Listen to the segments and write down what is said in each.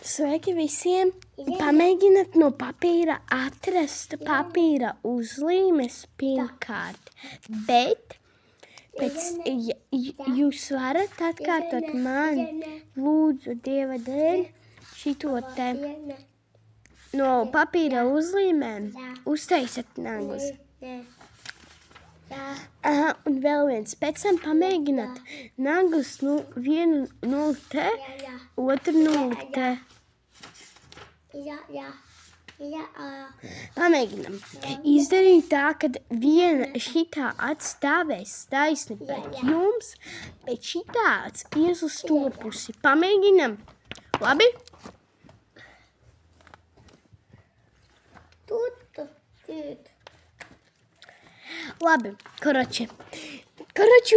Sveiki visiem! Pamēģiniet no papīra atrast papīra uzlīmes pirmkārt, bet jūs varat atkārtot man, lūdzu, Dieva dēļ, šito te no papīra uzlīmēm uztaisat nagus. Un vēl viens, pēc tam pamēģināt nagus, vienu nulli te, otru nulli te. Pamēģinam. Izdarīt tā, kad viena šitā atstāvēs taisni pret jums, bet šitāds ies uz to pusi. Pamēģinam. Labi? Labi, koroči,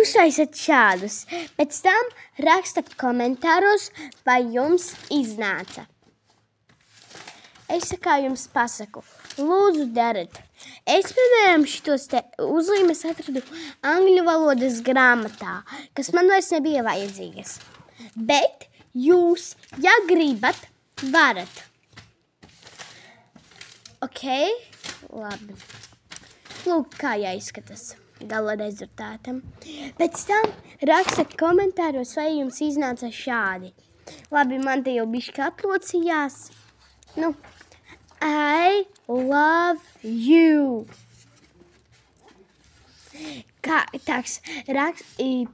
uztaisiet šādus. Pēc tam rakstat komentāros, vai jums iznāca. Es kā jums pasaku, lūdzu dariet. Es, piemēram, šitos te uzlīmes atradu angļu valodas grāmatā, kas man vairs nebija vajadzīgas. Bet jūs, ja gribat, varat. Ok? Labi. Lūk, kā jāizskatās gala rezultātam. Pēc tam rakstat komentāros, vai jums iznāca šādi. Labi, man te jau bišķi atlocījās. I love you. Kā tāks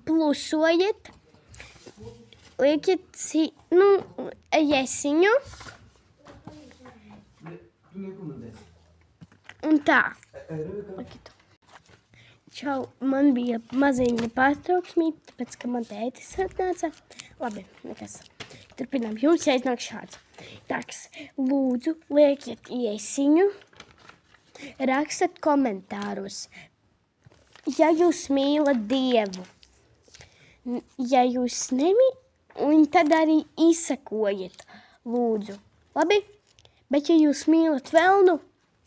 plusojiet, liekiet jesiņu. Un tā. Čau, man bija maziņa pārtrauksmīte, tāpēc, ka man tētis atnāca. Labi, nekas. Turpinām, jums jāiznāk šāds. Tāks, lūdzu, liekiet iesiņu, rakstat komentāros, ja jūs mīlat Dievu. Ja jūs un tad arī izsakojiet, lūdzu. Labi? Bet ja jūs mīlat velnu,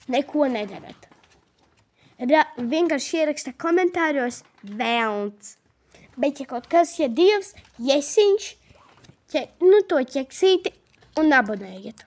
neko nedarat. Vienkārši ieraksta komentāros velns. Bet ja kaut kas, ja Dievs, jesiņš, to ķeksīti un abonējiet.